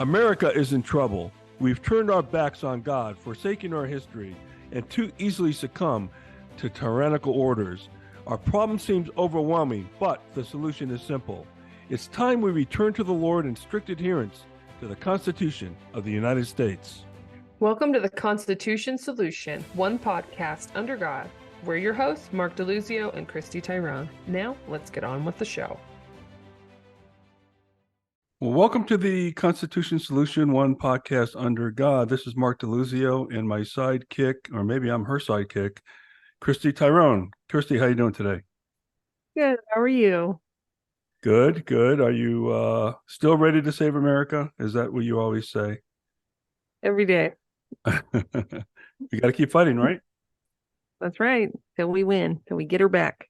America is in trouble. We've turned our backs on God, forsaken our history, and too easily succumb to tyrannical orders. Our problem seems overwhelming, but the solution is simple. It's time we return to the Lord in strict adherence to the Constitution of the United States. Welcome to the Constitution Solution, one podcast under God. We're your hosts, Mark DeLuzio and Christi Tyrone. Now, let's get on with the show. Well, welcome to the Constitution Solution, one podcast under God. This is Mark DeLuzio and my sidekick, or maybe I'm her sidekick, Christi Tyrone. Christi, how you doing today? Good. How are you? Good, good. Are you still ready to save America? Is that what you always say? Every day. We got to keep fighting, right? That's right. Till we win, till we get her back.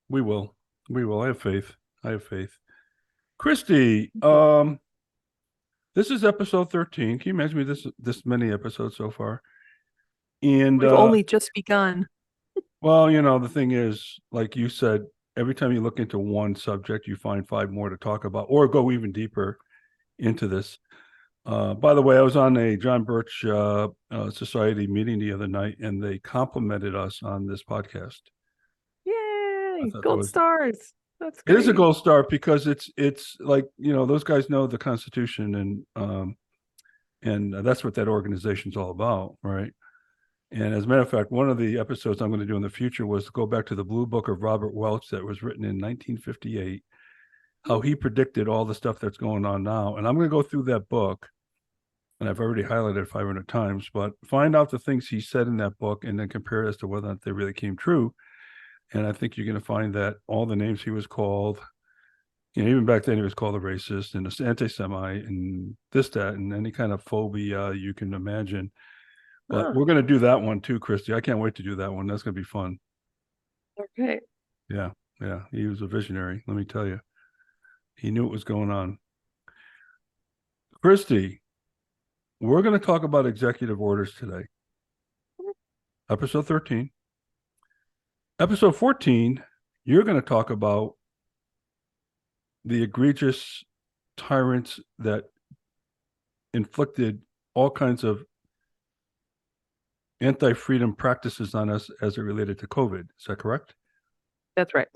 We will. We will. I have faith. I have faith. Christi, this is episode 13. Can you imagine me this many episodes so far? And we've only just begun. Well, you know, the thing is, like you said, every time you look into one subject, you find 5 more to talk about or go even deeper into this. By the way, I was on a John Birch Society meeting the other night, and they complimented us on this podcast. Yay! Gold stars. That's great. It is a gold star because it's like, you know, those guys know the Constitution, and that's what that organization's all about, right? And as a matter of fact, one of the episodes I'm going to do in the future was to go back to the Blue Book of Robert Welch that was written in 1958, how he predicted all the stuff that's going on now. And I'm going to go through that book, and I've already highlighted it 500 times, but find out the things he said in that book and then compare it as to whether or not they really came true. And I think you're going to find that all the names he was called, you know, even back then he was called a racist and an anti-Semite and this, that, and any kind of phobia you can imagine. But we're going to do that one too, Christi. I can't wait to do that one. That's going to be fun. Okay. Yeah. He was a visionary, let me tell you. He knew what was going on. Christi, we're going to talk about executive orders today. Episode 13. Episode 14, you're going to talk about the egregious tyrants that inflicted all kinds of anti-freedom practices on us as it related to COVID. Is that correct? That's right.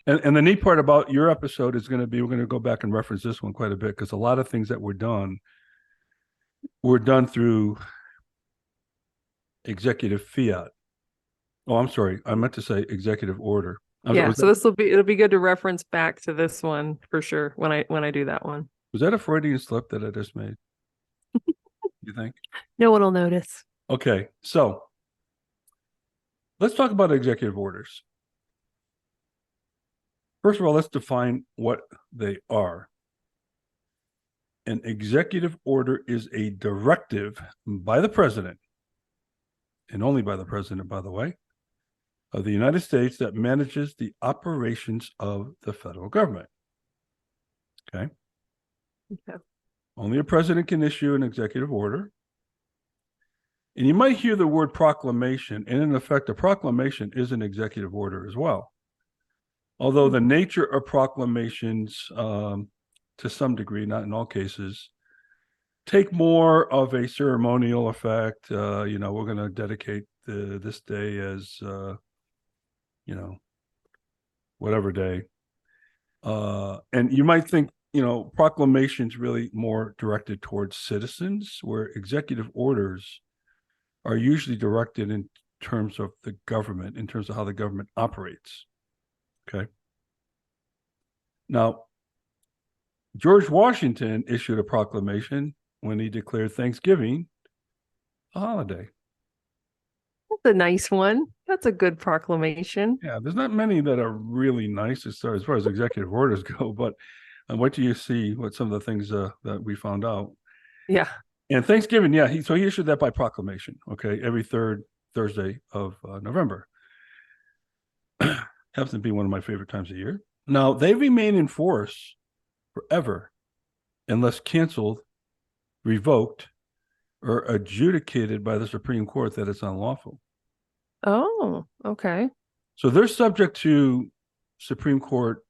And the neat part about your episode is going to be, we're going to go back and reference this one quite a bit, because a lot of things that were done through executive fiat. Oh, I'm sorry. I meant to say executive order. So it'll be good to reference back to this one for sure when I do that one. Was that a Freudian slip that I just made? You think? No one will notice. Okay, so let's talk about executive orders. First of all, let's define what they are. An executive order is a directive by the president, and only by the president, by the way, of the United States that manages the operations of the federal government. Okay. Only a president can issue an executive order. And you might hear the word proclamation, and in effect, a proclamation is an executive order as well. Although the nature of proclamations, to some degree, not in all cases, take more of a ceremonial effect. You know, we're going to dedicate this day as, you know, whatever day. And you might think, you know, proclamations really more directed towards citizens, where executive orders are usually directed in terms of the government, in terms of how the government operates. Okay. Now, George Washington issued a proclamation when he declared Thanksgiving a holiday. That's a nice one. That's a good proclamation. Yeah, there's not many that are really nice as far as executive orders go, but wait till you see what some of the things that we found out. Yeah. And Thanksgiving, yeah, he issued that by proclamation, okay, every third Thursday of November. Happens to be one of my favorite times of year. Now, they remain in force forever unless canceled, revoked, or adjudicated by the Supreme Court that it's unlawful. Oh, okay. So they're subject to Supreme Court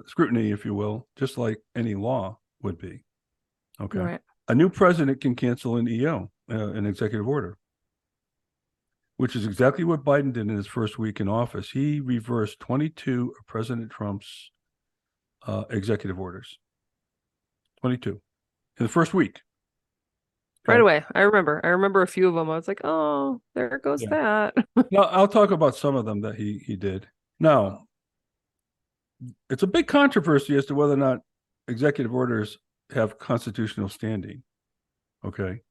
scrutiny, if you will, just like any law would be. Okay. Right. A new president can cancel an EO, an executive order, which is exactly what Biden did in his first week in office. He reversed 22 of President Trump's executive orders. 22 in the first week. Right Okay. away. I remember a few of them. I was like, oh, there goes Yeah. that. Now, I'll talk about some of them that he did. Now, it's a big controversy as to whether or not executive orders have constitutional standing. Okay.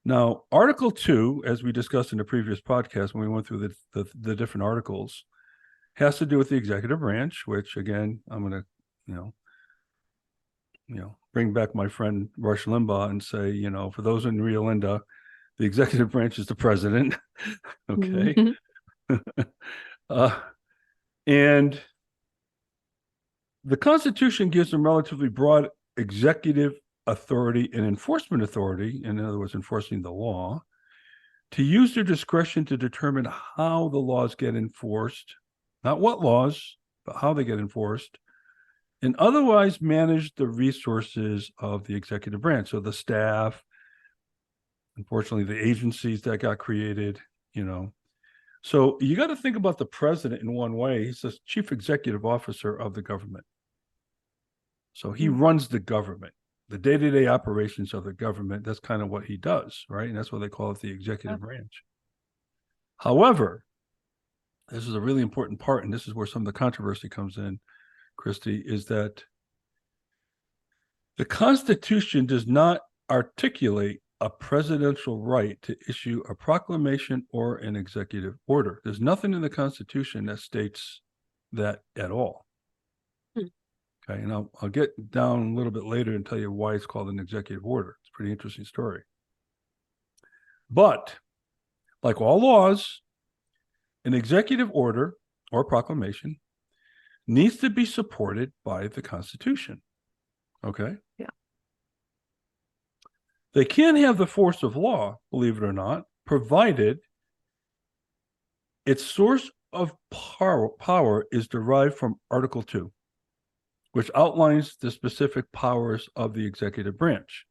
Now, Article 2, as we discussed in the previous podcast when we went through the different articles, has to do with the executive branch, which again, I'm going to, bring back my friend Rush Limbaugh and say, for those in Rio Linda, the executive branch is the president. Okay. And the Constitution gives them relatively broad executive authority and enforcement authority, in other words, enforcing the law, to use their discretion to determine how the laws get enforced, not what laws, but how they get enforced, and otherwise manage the resources of the executive branch. So the staff, unfortunately, the agencies that got created, So you got to think about the president in one way. He's the chief executive officer of the government. So he runs the government, the day-to-day operations of the government. That's kind of what he does, right? And that's why they call it the executive branch. However, this is a really important part, and this is where some of the controversy comes in, Christi, is that the Constitution does not articulate a presidential right to issue a proclamation or an executive order. There's nothing in the Constitution that states that at all. Okay, and I'll get down a little bit later and tell you why it's called an executive order. It's a pretty interesting story. But like all laws, an executive order or proclamation needs to be supported by the Constitution. Okay? Yeah. They can have the force of law, believe it or not, provided its source of power is derived from Article 2, which outlines the specific powers of the executive branch.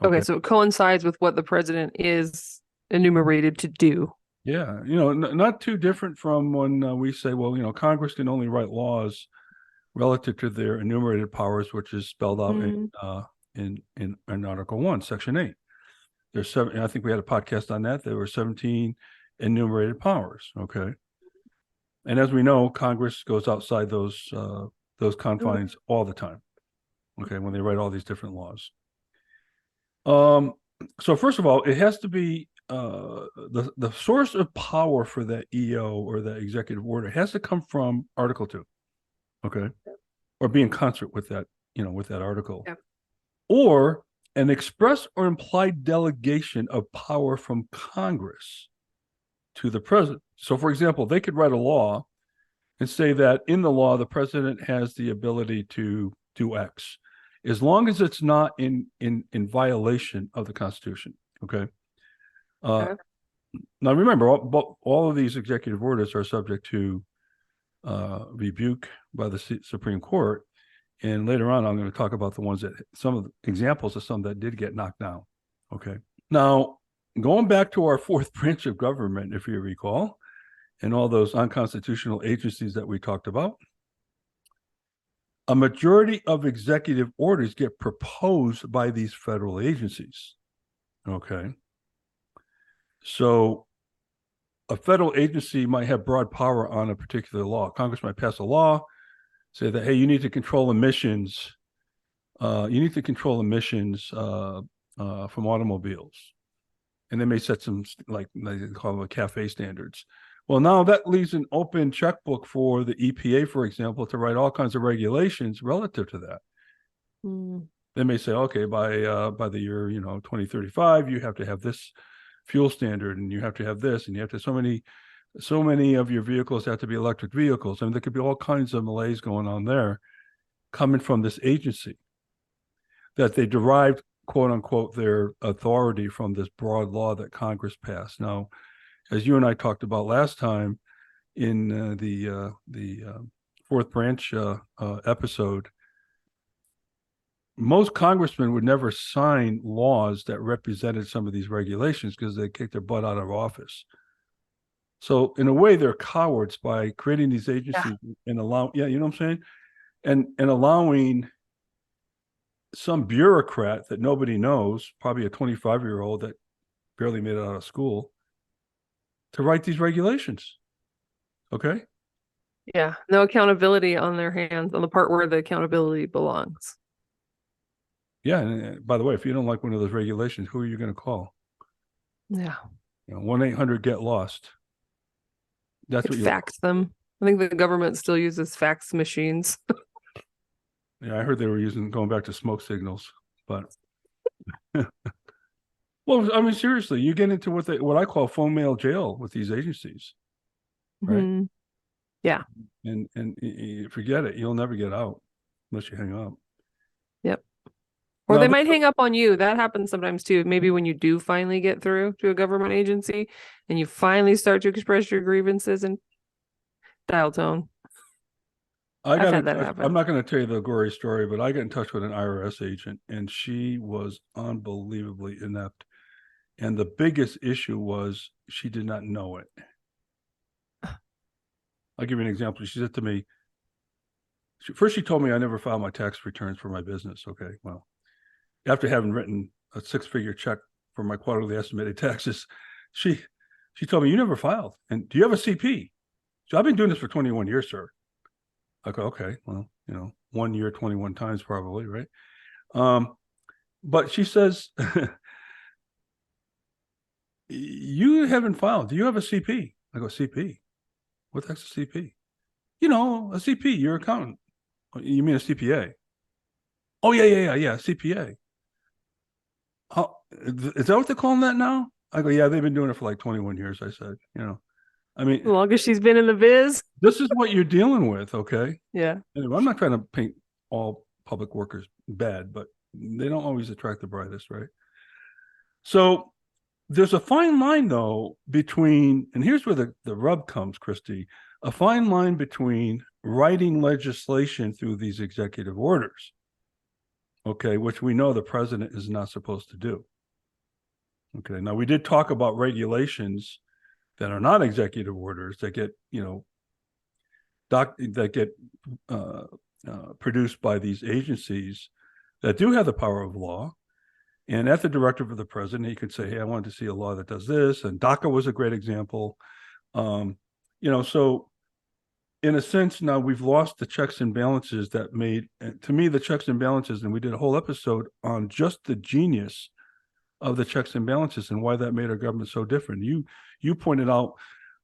Okay, so it coincides with what the president is enumerated to do. Yeah, not too different from when we say, well, Congress can only write laws relative to their enumerated powers, which is spelled out in Article 1, Section 8. There's 7. I think we had a podcast on that. There were 17 enumerated powers. Okay, and as we know, Congress goes outside those confines all the time. Okay, when they write all these different laws. So first of all, it has to be the source of power for that EO or that executive order has to come from Article 2. Okay, or be in concert with that, with that article. Yeah. Or an express or implied delegation of power from Congress to the president. So, for example, they could write a law and say that in the law, the president has the ability to do X, as long as it's not in violation of the Constitution. Okay. Now, remember, all of these executive orders are subject to rebuke by the Supreme Court. And later on, I'm going to talk about the ones that, some of the examples of some that did get knocked down. Okay. Now, going back to our fourth branch of government, if you recall, and all those unconstitutional agencies that we talked about, a majority of executive orders get proposed by these federal agencies. Okay. So a federal agency might have broad power on a particular law. Congress might pass a law, say that, hey, you need to control emissions. You need to control emissions from automobiles. And they may set some, like they call them CAFE standards. Well, now that leaves an open checkbook for the EPA, for example, to write all kinds of regulations relative to that. They may say, okay, by the year 2035, you have to have this fuel standard, and you have to have this, and you have to so many of your vehicles have to be electric vehicles. I mean, there could be all kinds of malaise going on there, coming from this agency, that they derived, quote unquote, their authority from this broad law that Congress passed. Now, as you and I talked about last time, in the fourth branch episode, most congressmen would never sign laws that represented some of these regulations because they kicked their butt out of office. So in a way, they're cowards by creating these agencies and you know what I'm saying? And allowing some bureaucrat that nobody knows, probably a 25-year-old that barely made it out of school, to write these regulations. Okay? Yeah. No accountability on their hands on the part where the accountability belongs. Yeah. And by the way, if you don't like one of those regulations, who are you going to call? Yeah. 1-800-GET-LOST. That's what you fax them. I think the government still uses fax machines. Yeah, I heard they were going back to smoke signals, but well, I mean, seriously, you get into what I call phone mail jail with these agencies, right? Mm-hmm. Yeah. And you forget it, you'll never get out unless you hang up. Yep. Or Now, they might hang up on you. That happens sometimes too. Maybe when you do finally get through to a government agency and you finally start to express your grievances and dial tone. I've had that happen. I'm not going to tell you the gory story, but I got in touch with an IRS agent and she was unbelievably inept. And the biggest issue was she did not know it. I'll give you an example. She said to me, first she told me I never filed my tax returns for my business. Okay, well, after having written a 6-figure check for my quarterly estimated taxes, she told me, you never filed. And do you have a CP? So I've been doing this for 21 years, sir. I go, okay, well, 1 year, 21 times probably, right? But she says, you haven't filed. Do you have a CP? I go, CP? What the heck's a CP? A CP, your accountant. You mean a CPA? Oh, yeah, CPA. Is that what they're calling that now? I go, yeah, they've been doing it for like 21 years, I said, I mean, as long as she's been in the biz. This is what you're dealing with, okay? Yeah. Anyway, I'm not trying to paint all public workers bad, but they don't always attract the brightest, right? So there's a fine line, though, between, and here's where the rub comes, Christi, a fine line between writing legislation through these executive orders, okay, which we know the president is not supposed to do. Okay, now we did talk about regulations that are not executive orders that get, produced by these agencies that do have the power of law. And at the directive of the president, he could say, hey, I wanted to see a law that does this. And DACA was a great example. So in a sense, now we've lost the checks and balances that made, to me, the checks and balances, and we did a whole episode on just the genius of the checks and balances and why that made our government so different. You pointed out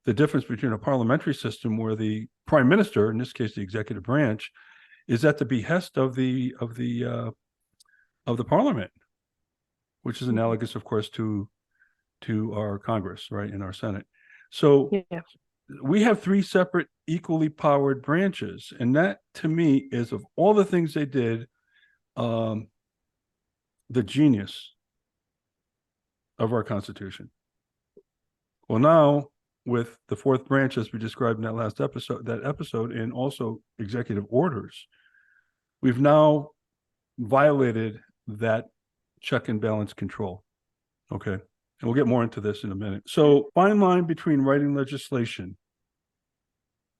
the difference between a parliamentary system where the prime minister, in this case, the executive branch, is at the behest of the parliament, which is analogous, of course, to our Congress, right, in our Senate. So we have 3 separate, equally powered branches, and that, to me, is, of all the things they did, the genius of our Constitution. Well, now with the fourth branch, as we described in that last episode, and also executive orders, we've now violated that check and balance control. Okay. And we'll get more into this in a minute. So, fine line between writing legislation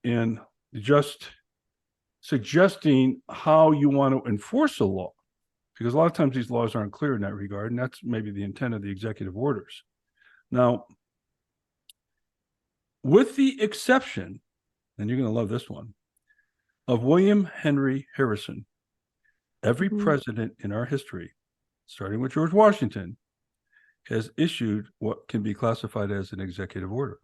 and just suggesting how you want to enforce a law, because a lot of times these laws aren't clear in that regard, and that's maybe the intent of the executive orders. Now, with the exception, and you're going to love this one, of William Henry Harrison, every president in our history, starting with George Washington, has issued what can be classified as an executive order.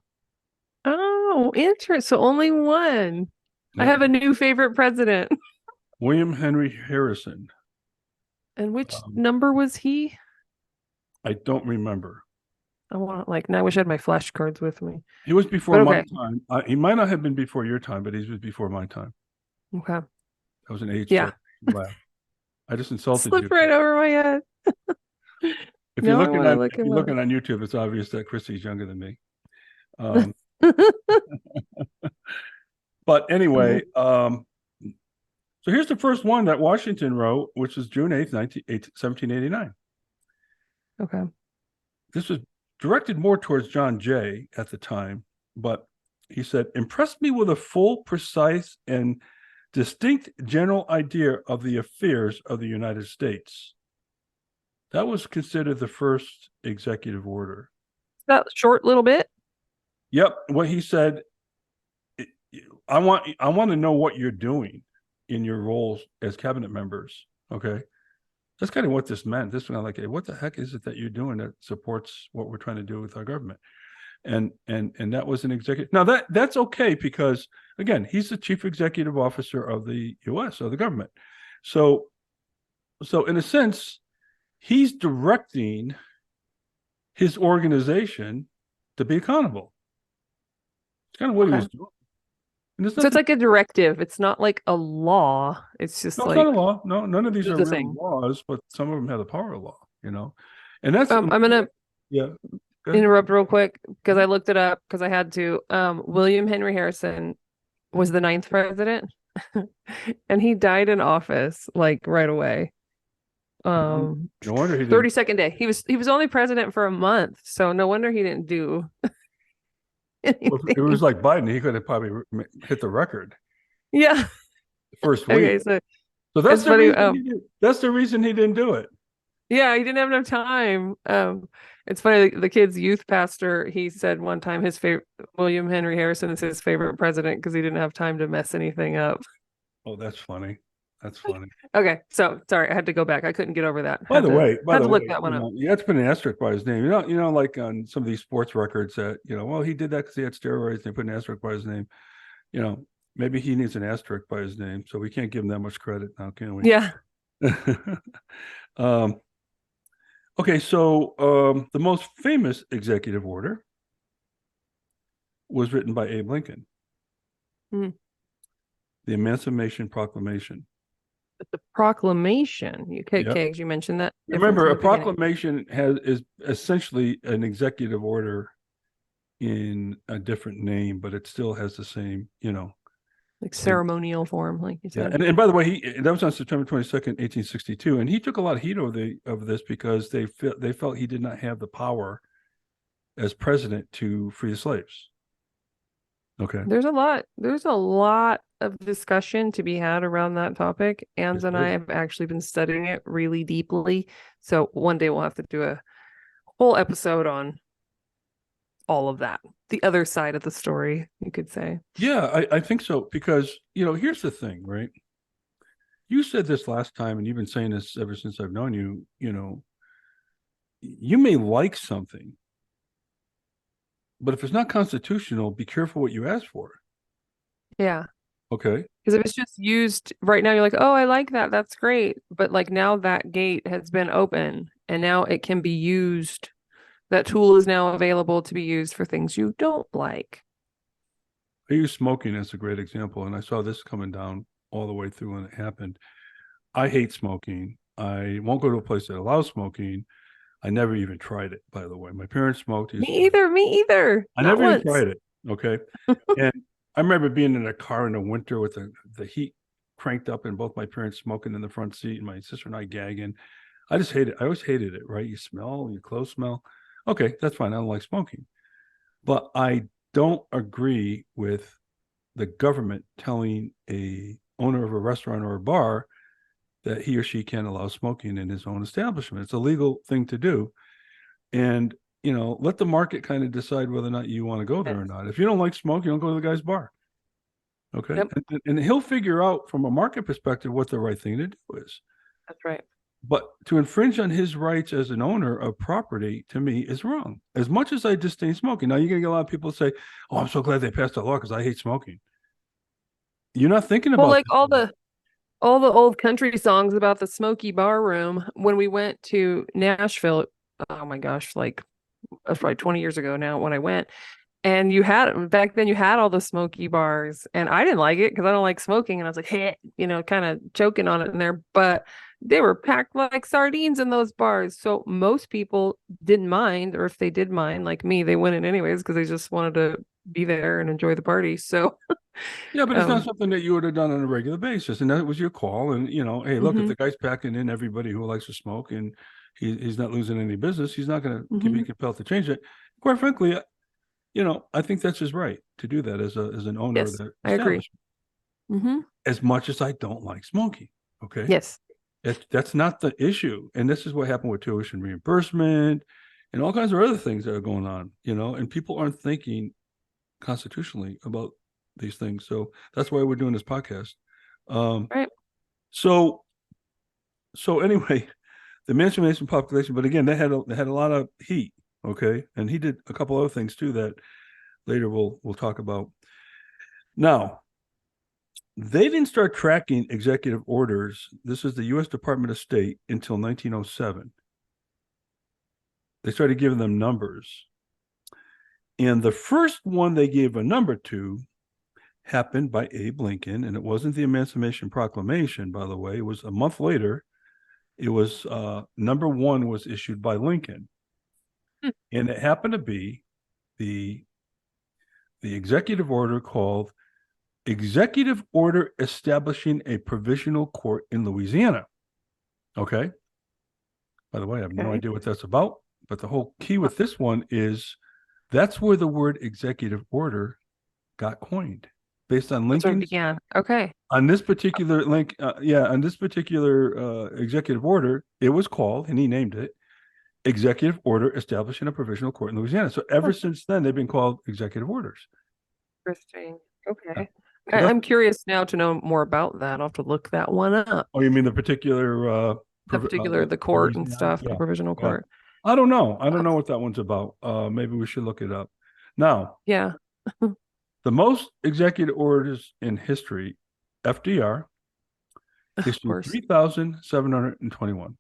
Oh, interesting. So only one. Yep. I have a new favorite president. William Henry Harrison. And which number was he? I don't remember. I want now I wish I had my flashcards with me. He was before my time. He might not have been before your time, but he was before my time. Okay. That was an age. Yeah. I just insulted you. Slipped right over my head. If you're looking on YouTube, it's obvious that Christi's younger than me. But anyway, So here's the first one that Washington wrote, which is June 8th, 1789. Okay. This was directed more towards John Jay at the time, but he said, impressed me with a full, precise, and distinct general idea of the affairs of the United States. That was considered the first executive order. That short little bit. Yep. What he said, I want to know what you're doing in your roles as cabinet members. Okay. That's kind of what this meant. This was like, hey, what the heck is it that you're doing that supports what we're trying to do with our government? And that was an executive. Now that's okay, because again, he's the chief executive officer of the US, of the government. So in a sense, he's directing his organization to be accountable. It's kind of what he was doing. So it's like a directive. It's not like a law. It's just it's like not a law. No, none of these are the real thing. laws, but some of them have the power of law, And that's I'm gonna yeah. interrupt real quick because I looked it up because I had to. William Henry Harrison was the 9th president, and he died in office like right away. No wonder he didn't. 32nd day. He was only president for a month, so no wonder he didn't do anything. It was like Biden. He could have probably hit the record. Yeah. The first week. Okay, so that's the funny, reason. That's the reason he didn't do it. Yeah, he didn't have enough time. It's funny. The kid's youth pastor, he said one time his favorite William Henry Harrison is his favorite president because he didn't have time to mess anything up. Oh, that's funny. That's funny. Okay, so sorry, I had to go back. I couldn't get over that. By the way, look that one up. You have to put an asterisk by his name. Like on some of these sports records that well, he did that because he had steroids. And they put an asterisk by his name. Maybe he needs an asterisk by his name, so we can't give him that much credit now, can we? Yeah. Okay, so the most famous executive order was written by Abe Lincoln. The Emancipation Proclamation. The proclamation, you mentioned that. Remember, a proclamation is essentially an executive order in a different name, but it still has the same, like ceremonial form, like you said. And by the way, that was on September 22nd, 1862, and he took a lot of heat of this because they felt he did not have the power as president to free the slaves. Okay. There's a lot of discussion to be had around that topic. Anz and I have actually been studying it really deeply. So one day we'll have to do a whole episode on all of that. The other side of the story, you could say. Yeah, I think so. Because, here's the thing, right? You said this last time, and you've been saying this ever since I've known you, you may like something, but if it's not constitutional, be careful what you ask for. Yeah. Okay. Because if it's just used right now, you're like, oh, I like that. That's great. But like now that gate has been open and now it can be used. That tool is now available to be used for things you don't like. I use smoking as a great example. And I saw this coming down all the way through when it happened. I hate smoking. I won't go to a place that allows smoking. I never even tried it, by the way. My parents smoked. Me either. I never even tried it. Okay. And I remember being in a car in the winter with the heat cranked up and both my parents smoking in the front seat and my sister and I gagging. I just hate it. I always hated it, right? You smell, your clothes smell. Okay, that's fine. I don't like smoking. But I don't agree with the government telling a owner of a restaurant or a bar that he or she can't allow smoking in his own establishment. It's a legal thing to do. And, let the market kind of decide whether or not you want to go there or not. If you don't like smoke, you don't go to the guy's bar. Okay. Yep. And he'll figure out from a market perspective what the right thing to do is. That's right. But to infringe on his rights as an owner of property, to me, is wrong. As much as I disdain smoking. Now, you're going to get a lot of people say, oh, I'm so glad they passed that law because I hate smoking. You're not thinking about like all the old country songs about the smoky bar room. When we went to Nashville, oh my gosh, like that's probably 20 years ago now when I went. And back then you had all the smoky bars and I didn't like it because I don't like smoking. And I was like, hey, kind of choking on it in there. But they were packed like sardines in those bars. So most people didn't mind, or if they did mind, like me, they went in anyways because they just wanted to be there and enjoy the party. So Yeah, but it's not Um, something that you would have done on a regular basis, and that was your call. And hey, look, if mhm, the guy's packing in everybody who likes to smoke, and he's not losing any business, he's not going to be mhm. compelled to change it. Quite frankly, I think that's his right to do that as an owner of Yes, the I agree. establishment. Hmm. As much as I don't like smoking, okay, Yes. that's not the issue. And this is what happened with tuition reimbursement and all kinds of other things that are going on. And people aren't thinking constitutionally about these things. So that's why we're doing this podcast. Um, Right. so so anyway, the emancipation population, but again, they had a lot of heat. Okay, and he did a couple other things too that later we'll talk about. Now, they didn't start tracking executive orders. This is the U.S. Department of State until 1907. They started giving them numbers. And the first one they gave a number to happened by Abe Lincoln. And it wasn't the Emancipation Proclamation, by the way. It was a month later. It was number one was issued by Lincoln. Hmm. And it happened to be the executive order called Executive Order Establishing a Provisional Court in Louisiana. Okay. By the way, I have no Okay. idea what that's about, but the whole key with this one is that's where the word executive order got coined based on That's where it Lincoln's began. Okay. on this particular link. On this particular executive order, it was called, and he named it Executive Order Establishing a Provisional Court in Louisiana. So ever Huh. since then, they've been called executive orders. Interesting. Yeah. Okay. So that's, I'm curious now to know more about that. I'll have to look that one up. oh, you mean the particular The court and Louisiana? stuff, the Yeah, provisional yeah. court. I don't know. I don't know what that one's about. Maybe we should look it up. Now, Yeah, the most executive orders in history, FDR of issued course. 3,721.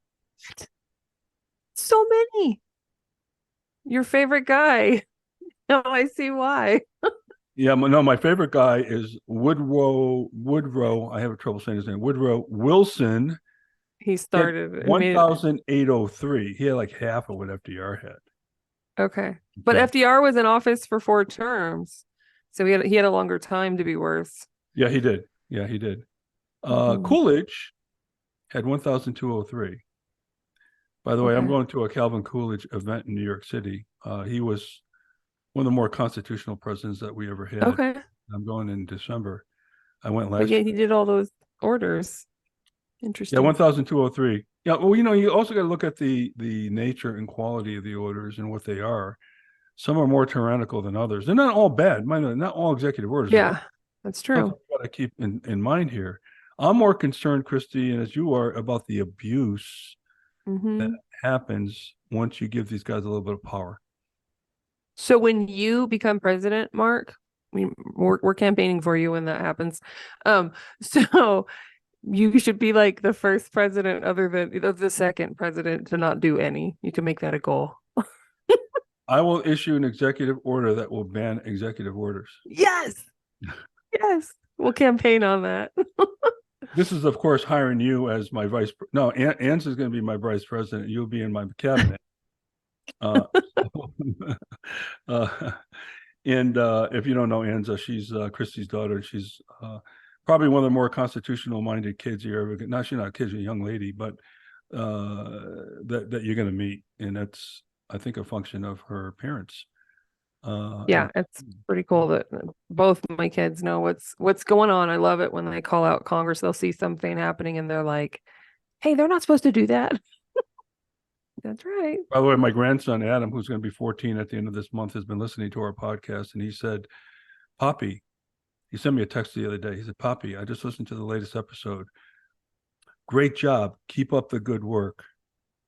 So many. Your favorite guy. No, I see why. Yeah, no, my favorite guy is Woodrow. I have trouble saying his name. Woodrow Wilson. He He had started, I mean, 1,803. He had like half of what FDR had. okay. But Okay. FDR was in office for 4 terms. So he had a longer time to be worse. Yeah, he did. Yeah, he did. Mhm. Coolidge had 1,203. By the way, I'm Okay. going to a Calvin Coolidge event in New York City. He was one of the more constitutional presidents that we ever had. Okay. I'm going in December. I went But last yeah, year. he did all those orders. Yeah, Interesting. 1,203. Yeah, well, you also got to look at the nature and quality of the orders and what they are. Some are more tyrannical than others. They're not all bad. Not all executive orders are bad. Yeah, that's Something true. you got to keep in mind here. I'm more concerned, Christy, and as you are, about the abuse that Hmm. happens once you give these guys a little bit of power. So when you become president, Mark, we're campaigning for you when that happens. So you should be like the first president, other than the second president, to not do any. You can make that a goal. I will issue an executive order that will ban executive orders. Yes, yes. We'll campaign on that. This is, of course, hiring you as my vice. No, Ann's is going to be my vice president. You'll be in my cabinet. Uh, uh, and if you don't know Anza, she's Christy's daughter. She's probably one of the more constitutional-minded kids you ever get. She's not a kid, she's a young lady, but that you're going to meet, and that's, I think, a function of her parents. Yeah, it's pretty cool that both my kids know what's going on. I love it when they call out Congress. They'll see something happening and they're like, "Hey, they're not supposed to do that." That's right. By the way, my grandson Adam, who's going to be 14 at the end of this month, has been listening to our podcast, and he said, "Poppy," he sent me a text the other day. He said, "Poppy, I just listened to the latest episode. Great job. Keep up the good work."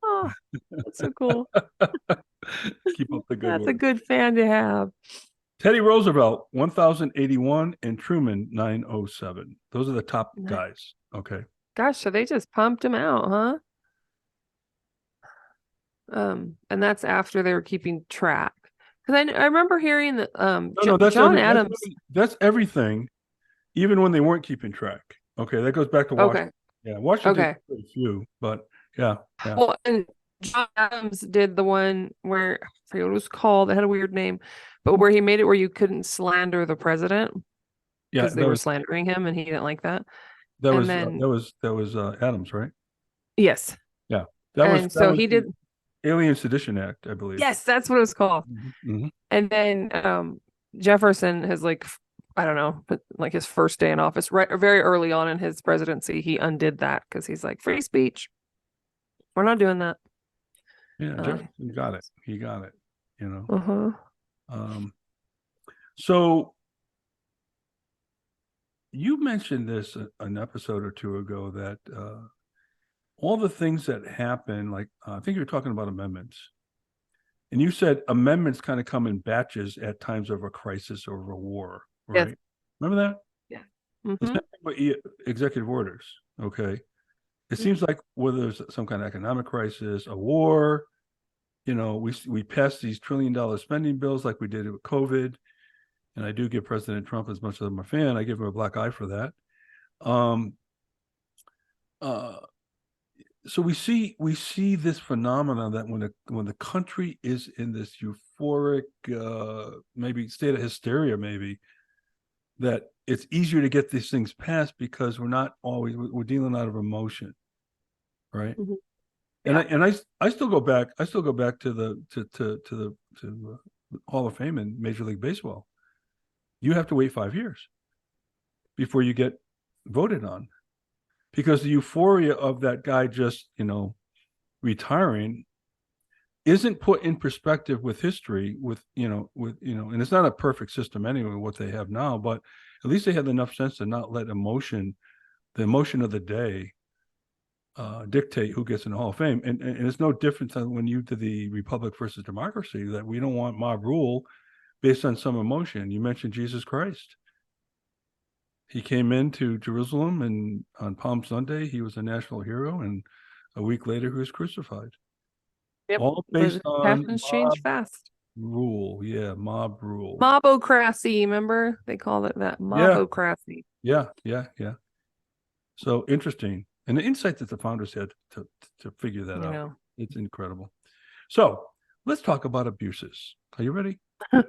Oh, that's so cool. Keep up the good That's a work. good fan to have. Teddy Roosevelt, 1,081, and Truman, 907. Those are the top guys. Okay. Gosh, so they just pumped him out, huh? And that's after they were keeping track. Because I remember hearing that No, that's John Adams. that's everything, even when they weren't keeping track. Okay, that goes back to Okay. Washington. Yeah, Washington Okay. a few, but yeah. Well, and John Adams did the one where I forget what it was called. It had a weird name, but where he made it where you couldn't slander the president. Yeah, because they were slandering him and he didn't like that. that And was then that was Adams, right? yes. Yeah, that And that so was he the did Alien Sedition Act, I believe. yes, that's what it was called. Mhm. And then Jefferson has like I don't know, but like his first day in office, right very early on in his presidency, he undid that because he's like free speech. We're not doing that. Yeah, Jefferson got it. He got it. You know. Uh-huh. So you mentioned this an episode or two ago that all the things that happen, like I think you were talking about amendments, and you said amendments kind of come in batches at times of a crisis or of a war, Yes. right? Remember that? Yeah. The Mm-hmm. same thing with executive orders. Okay, it seems like whether there's some kind of economic crisis, a war, we passed these $1 trillion spending bills like we did with COVID, and I do give President Trump, as much as I'm a fan, I give him a black eye for that. Um, uh, so we see this phenomenon that when the country is in this euphoric, maybe state of hysteria, maybe that it's easier to get these things passed because we're dealing out of emotion, right? Mm-hmm. And Yeah. I still go back to the Hall of Fame in Major League Baseball. You have to wait 5 years before you get voted on, because the euphoria of that guy just retiring isn't put in perspective with history, and it's not a perfect system anyway what they have now, but at least they had enough sense to not let the emotion of the day dictate who gets in the Hall of Fame. And it's no different than when you did the Republic versus Democracy, that we don't want mob rule based on some emotion. You mentioned Jesus Christ. He came into Jerusalem, and on Palm Sunday, he was a national hero, and a week later, he was crucified. Yep. All based The on passions mob change fast. rule. Yeah, mob rule. Mobocracy, remember? They call it that Yeah, mobocracy. yeah. So interesting. And the insight that the founders had to figure that out. Know. It's incredible. So let's talk about abuses. Are you ready? There's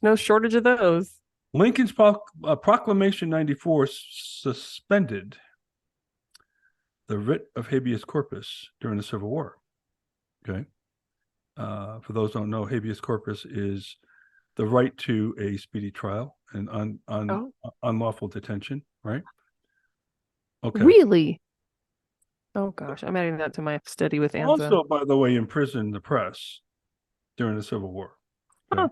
no shortage of those. Lincoln's Proclamation 94 suspended the writ of habeas corpus during the Civil War. Okay. For those who don't know, habeas corpus is the right to a speedy trial and unlawful detention, right? Okay. Really? Oh gosh, I'm adding that to my study with Anza. Also, by the way, imprisoned the press during the Civil War. Okay? Huh.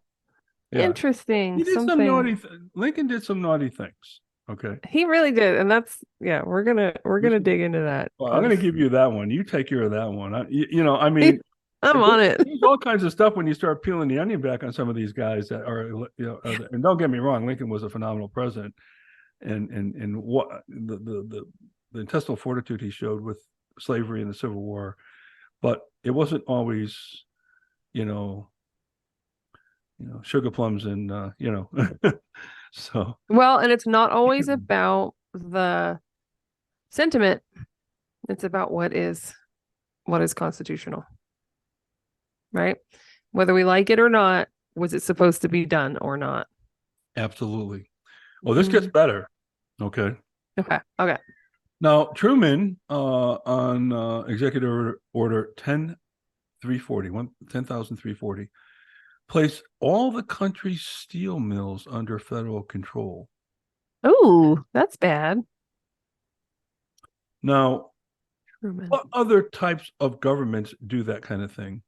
Yeah. Interesting. He did some naughty. Lincoln did some naughty things. Okay. He really did, and that's we're gonna dig into that. Well, I'm gonna give you that one. You take care of that one. I mean, I'm on it. There's all kinds of stuff when you start peeling the onion back on some of these guys that are, and don't get me wrong, Lincoln was a phenomenal president, and what the intestinal fortitude he showed with slavery and the Civil War, but it wasn't always, sugar plums and so. Well, and it's not always about the sentiment. It's about what is constitutional. Right? Whether we like it or not, was it supposed to be done or not? Absolutely. Well, this gets better. Okay. Okay. Now, Truman, on Executive Order 10,340, placed all the country's steel mills under federal control. Oh, that's bad. Now, Truman. what other types of governments do that kind of thing?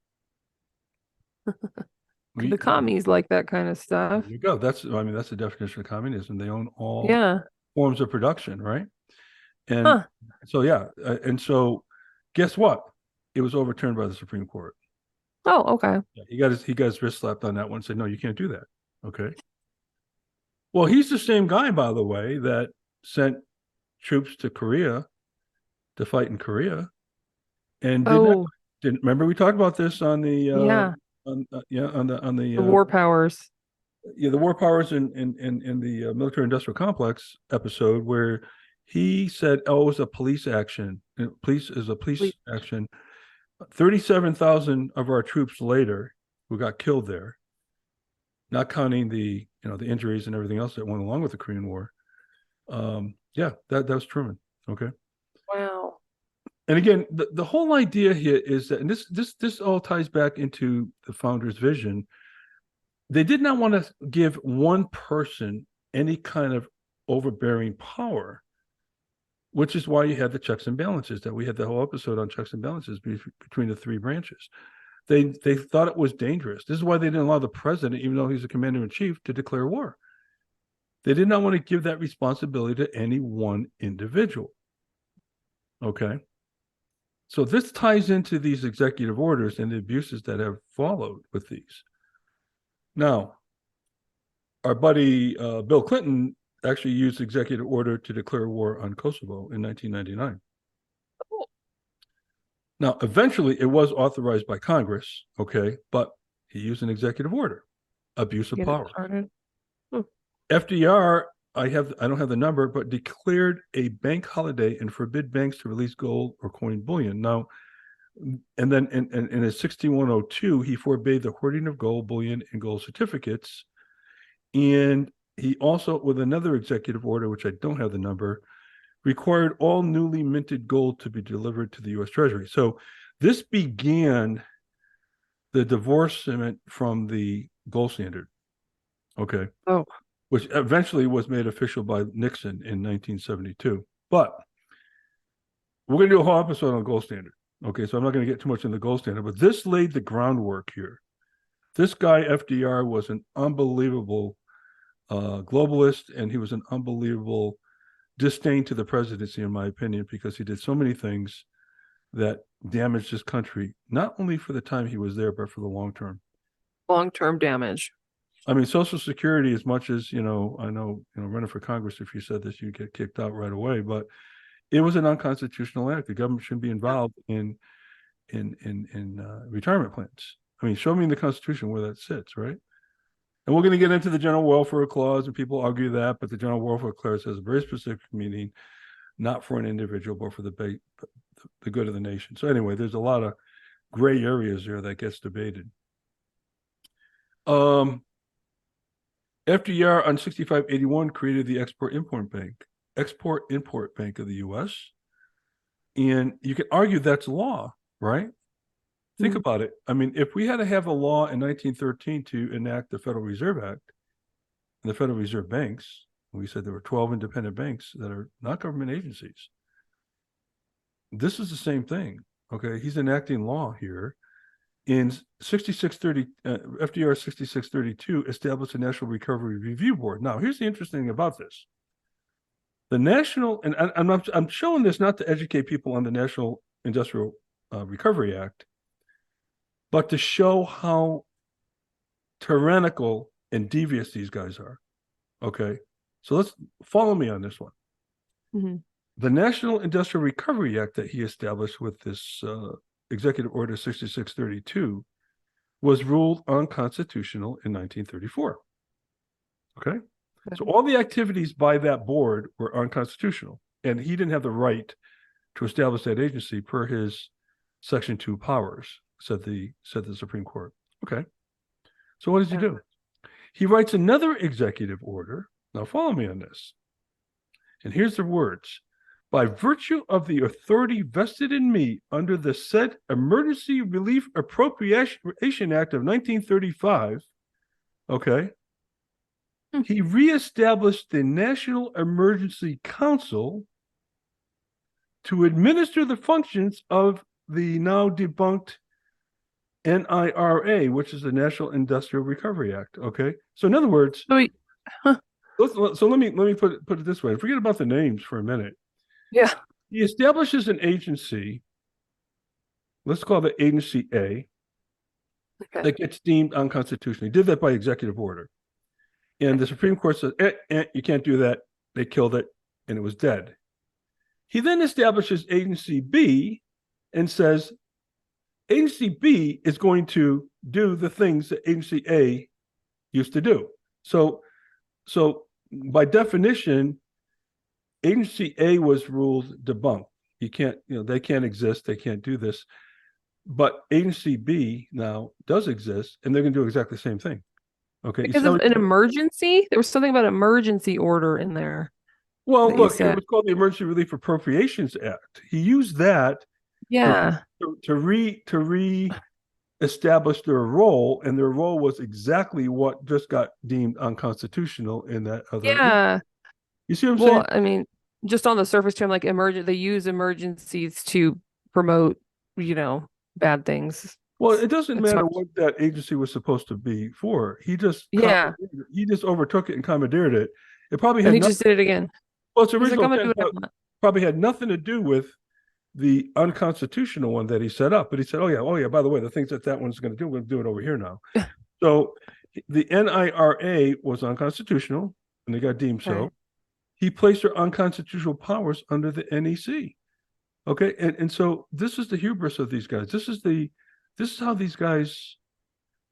The commies like that kind of stuff. There you go. That's the definition of communism. They own all forms of production, right? And so, and so guess what? It was overturned by the Supreme Court. Oh, okay. Yeah, he got his wrist slapped on that one and said, no, you can't do that. Okay. Well, he's the same guy, by the way, that sent troops to Korea to fight in Korea. And didn't remember we talked about this on the on the war powers. Yeah, the war powers in the military industrial complex episode, where he said, "Oh, it was a police action. Police is a police action." 37,000 of our troops later who got killed there, not counting the the injuries and everything else that went along with the Korean War. Yeah, that was Truman. Okay. Wow. And again, the whole idea here is that, and this all ties back into the founder's vision. They did not want to give one person any kind of overbearing power, which is why you had the checks and balances, that we had the whole episode on checks and balances between the three branches. They thought it was dangerous. This is why they didn't allow the president, even though he's a commander in chief, to declare war. They did not want to give that responsibility to any one individual. Okay. So this ties into these executive orders and the abuses that have followed with these. Now, our buddy Bill Clinton actually used executive order to declare war on Kosovo in 1999. Now, eventually, it was authorized by Congress, okay, but he used an executive order, abuse of power. FDR, I don't have the number, but declared a bank holiday and forbid banks to release gold or coin bullion. Now, and then in his 6102, he forbade the hoarding of gold bullion and gold certificates. And he also, with another executive order, which I don't have the number, required all newly minted gold to be delivered to the U.S. Treasury. So this began the divorcement from the gold standard, okay? Oh. Which eventually was made official by Nixon in 1972. But we're going to do a whole episode on gold standard, okay? So I'm not going to get too much in the gold standard, but this laid the groundwork here. This guy, FDR, was an unbelievable globalist, and he was an unbelievable disdain to the presidency, in my opinion, because he did so many things that damaged this country, not only for the time he was there, but for the long term. Long-term damage. I mean, Social Security, as much as, I know, running for Congress, if you said this, you get kicked out right away, but it was an unconstitutional act. The government shouldn't be involved in retirement plans. I mean, show me in the Constitution where that sits, right? And we're going to get into the general welfare clause, and people argue that, but the general welfare clause has a very specific meaning, not for an individual, but for the good of the nation. So anyway, there's a lot of gray areas there that gets debated. FDR on 6581 created the Export-Import Bank of the U.S. And you can argue that's law, right? Think about it. I mean, if we had to have a law in 1913 to enact the Federal Reserve Act and the Federal Reserve banks, we said there were 12 independent banks that are not government agencies. This is the same thing, okay? He's enacting law here. In 6630, FDR 6632 established a National Recovery Review Board. Now, here's the interesting thing about this. The national, and I'm showing this not to educate people on the National Industrial Recovery Act, but to show how tyrannical and devious these guys are. Okay, so let's follow me on this one. Mm-hmm. The National Industrial Recovery Act that he established with this Executive Order 6632 was ruled unconstitutional in 1934. Okay, so all the activities by that board were unconstitutional, and he didn't have the right to establish that agency per his Section 2 powers, said the Supreme Court. Okay, so what does he do? He writes another executive order. Now follow me on this. And here's the words. By virtue of the authority vested in me under the said Emergency Relief Appropriation Act of 1935, okay, he reestablished the National Emergency Council to administer the functions of the now debunked NIRA, which is the National Industrial Recovery Act. Okay, so in other words, so let me put it this way. Forget about the names for a minute. Yeah, he establishes an agency. Let's call it Agency A. Okay. That gets deemed unconstitutional. He did that by executive order, and the Supreme Court said, "You can't do that." They killed it, and it was dead. He then establishes Agency B, and says, Agency B is going to do the things that Agency A used to do. So by definition, Agency A was ruled debunked. You can't, they can't exist. They can't do this. But Agency B now does exist, and they're going to do exactly the same thing. Okay. Because of an emergency? There was something about emergency order in there Well, that you look, it said. was called the Emergency Relief Appropriations Act. He used that Yeah. to re-establish their role, and their role was exactly what just got deemed unconstitutional in that other. Yeah. You see what I'm saying? Well, I mean, just on the surface term, like they use emergencies to promote, bad things. Well, it doesn't It's matter hard. what that agency was supposed to be for. Yeah. He just overtook it and commandeered it. It probably And had he nothing. just did it again. Well, its He's like, original I'm gonna do intent what I want. probably had nothing to do with the unconstitutional one that he set up. But he said, oh yeah, by the way, the things that one's going to do, we're going to do it over here now. So the NIRA was unconstitutional, and they got deemed so. Right. He placed their unconstitutional powers under the NEC. Okay, and so this is the hubris of these guys. This is how these guys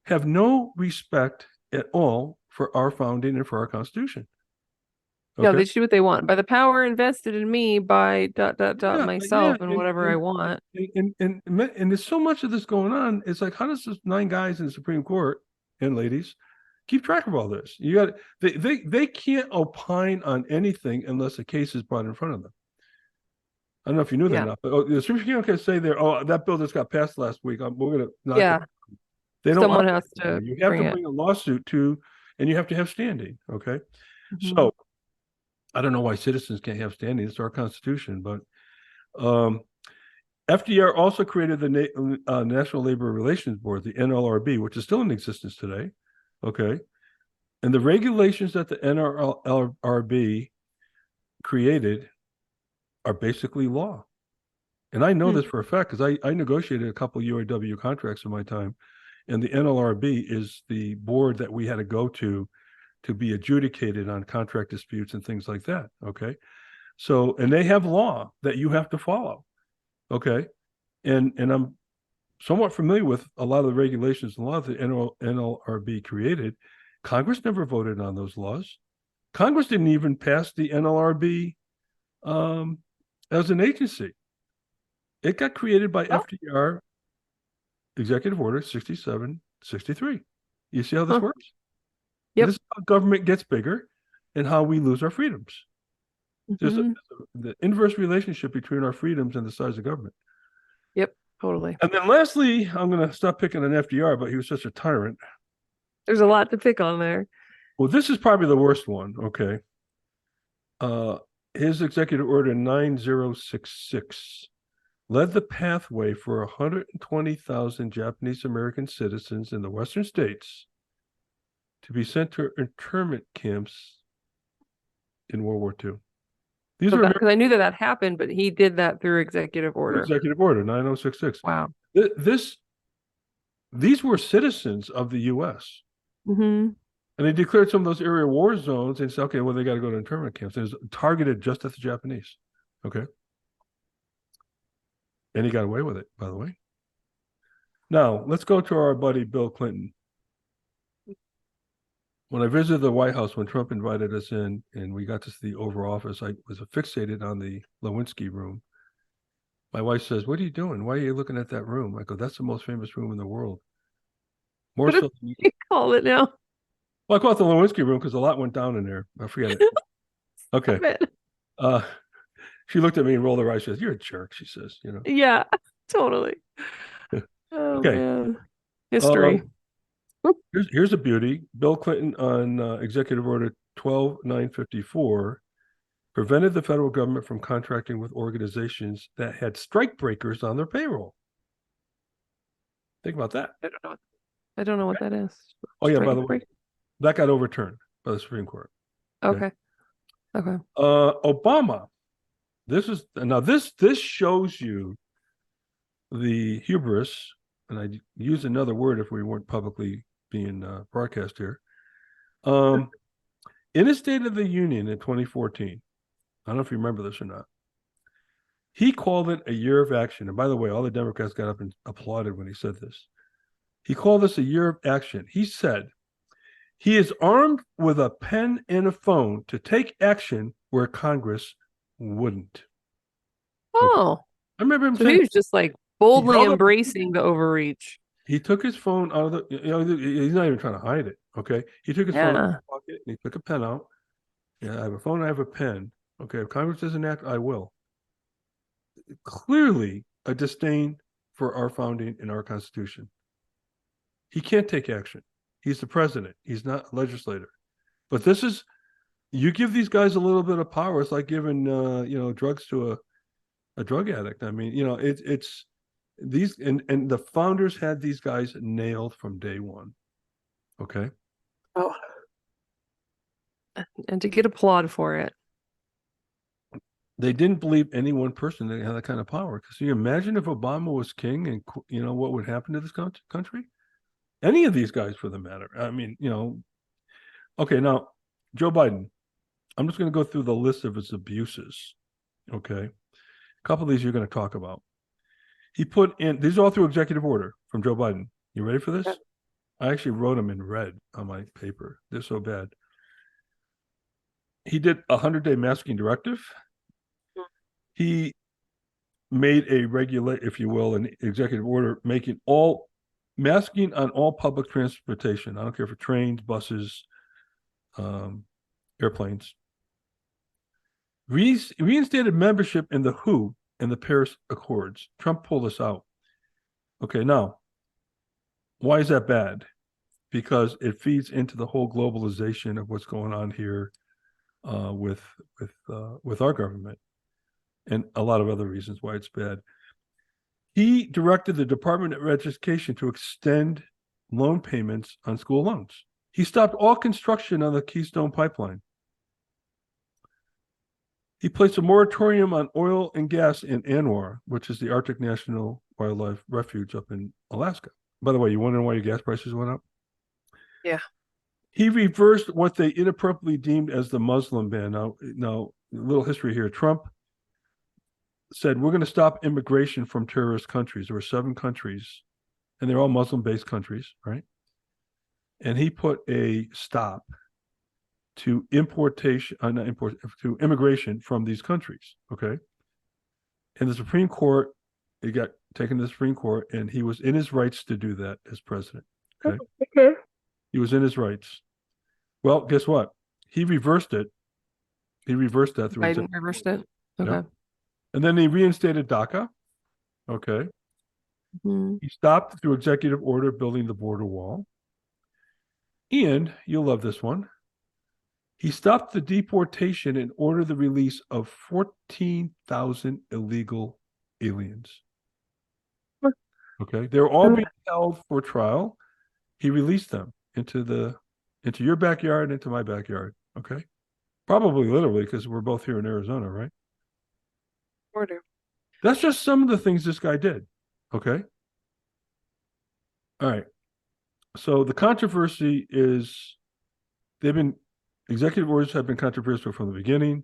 have no respect at all for our founding and for our Constitution. Yeah, Okay. they do what they want. By the power invested in me by Yeah, myself and whatever I want. and there's so much of this going on. It's like, how does this 9 guys in the Supreme Court and ladies keep track of all this? You got they can't opine on anything unless a case is brought in front of them. I don't know if you knew that or not, but the Supreme Court can say there, oh, that bill just got passed last week. We're going to knock it. They don't. Someone has to. You have to bring a lawsuit to, and you have to have standing. Okay. Mm-hmm. So I don't know why citizens can't have standing. It's our Constitution, but FDR also created the National Labor Relations Board, the NLRB, which is still in existence today. Okay. And the regulations that the NLRB created are basically law. And I know this for a fact because I negotiated a couple of UAW contracts in my time. And the NLRB is the board that we had to go to be adjudicated on contract disputes and things like that. Okay. So, and they have law that you have to follow. Okay. And I'm somewhat familiar with a lot of the regulations and a lot of the NLRB created. Congress never voted on those laws. Congress didn't even pass the NLRB as an agency. It got created by FDR, Executive Order 6763. You see how this works? Yep. This is how government gets bigger and how we lose our freedoms. There's the inverse relationship between our freedoms and the size of government. Yep, totally. And then lastly, I'm going to stop picking on FDR, but he was such a tyrant. There's a lot to pick on there. Well, this is probably the worst one. Okay. His Executive Order 9066 led the pathway for 120,000 Japanese American citizens in the Western states to be sent to internment camps in World War II. These are because I knew that happened, but he did that through Executive Order. Executive Order 9066. Wow. These were citizens of the U.S. Mm-hmm. And they declared some of those area war zones and said, okay, well, they got to go to internment camps. It was targeted just at the Japanese. Okay. And he got away with it, by the way. Now, let's go to our buddy Bill Clinton. When I visited the White House, when Trump invited us in and we got to see the Oval Office, I was fixated on the Lewinsky room. My wife says, what are you doing? Why are you looking at that room? I go, that's the most famous room in the world. More so than you call it now. Well, I call it the Lewinsky room because a lot went down in there. I forget it. Okay. She looked at me and rolled her eyes. She says, you're a jerk, she says, Yeah, totally. Okay. Man. History. Here's a beauty. Bill Clinton on Executive Order 12954 prevented the federal government from contracting with organizations that had strikebreakers on their payroll. Think about that. I don't know what that is. Oh, yeah, by the way, that got overturned by the Supreme Court. Okay. Obama. This shows you the hubris, and I use another word if we weren't publicly being broadcast here. In his State of the Union in 2014, I don't know if you remember this or not, he called it a year of action. And by the way, all the Democrats got up and applauded when he said this. He called this a year of action. He said, he is armed with a pen and a phone to take action where Congress wouldn't. Oh. I remember him saying he was just like boldly embracing the overreach. He took his phone out of the, he's not even trying to hide it. Okay. He took his phone out of Yeah. his pocket and he took a pen out. Yeah, I have a phone, I have a pen. Okay. If Congress doesn't act, I will. Clearly a disdain for our founding and our Constitution. He can't take action. He's the president. He's not a legislator. But this is, you give these guys a little bit of power. It's like giving, drugs to a drug addict. I mean, it's these, and the founders had these guys nailed from day one. Okay. Oh. And to get applaud for it. They didn't believe any one person that had that kind of power. Because you imagine if Obama was king, and what would happen to this country? Any of these guys, for the matter. I mean, okay. Now, Joe Biden. I'm just going to go through the list of his abuses. Okay, a couple of these you're going to talk about. He put in, these are all through executive order from Joe Biden. You ready for this? Yeah. I actually wrote them in red on my paper. They're so bad. He did a 100-day masking directive. He made a if you will, an executive order making all masking on all public transportation. I don't care for trains, buses, airplanes. Reinstated membership in the WHO and the Paris Accords. Trump pulled us out. Okay, now, why is that bad? Because it feeds into the whole globalization of what's going on here with our government, and a lot of other reasons why it's bad. He directed the Department of Education to extend loan payments on school loans. He stopped all construction on the Keystone Pipeline. He placed a moratorium on oil and gas in ANWR, which is the Arctic National Wildlife Refuge up in Alaska. By the way, you wondering why your gas prices went up? Yeah. He reversed what they inappropriately deemed as the Muslim ban. Now, a little history here. Trump said, we're going to stop immigration from terrorist countries. There were 7 countries, and they're all Muslim-based countries, right? And he put a stop to to immigration from these countries, okay? And the Supreme Court, it got taken to the Supreme Court, and he was in his rights to do that as president, okay? Okay. He was in his rights. Well, guess what? He reversed it. He reversed that through Biden reversed it. Okay. Yep. And then he reinstated DACA. Okay. Mm-hmm. He stopped through executive order building the border wall. And you'll love this one. He stopped the deportation and ordered the release of 14,000 illegal aliens. Okay. They're all being held for trial. He released them into your backyard, into my backyard. Okay. Probably literally, because we're both here in Arizona, right? Order. That's just some of the things this guy did. Okay. All right. So the controversy is executive orders have been controversial from the beginning.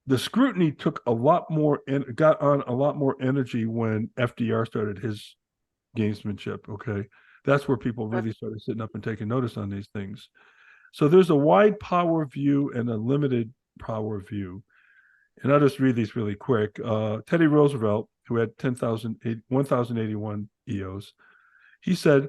The scrutiny took a lot more and got on a lot more energy when FDR started his gamesmanship. Okay. That's where people really started sitting up and taking notice on these things. So there's a wide power view and a limited power view. And I'll just read these really quick. Teddy Roosevelt, who had 1,081 EOs, he said,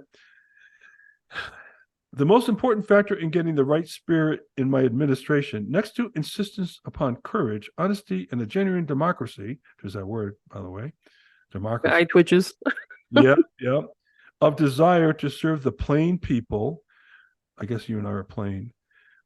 the most important factor in getting the right spirit in my administration, next to insistence upon courage, honesty, and a genuine democracy, there's that word, by the way, democracy. Eye twitches. Yeah. Of desire to serve the plain people, I guess you and I are plain,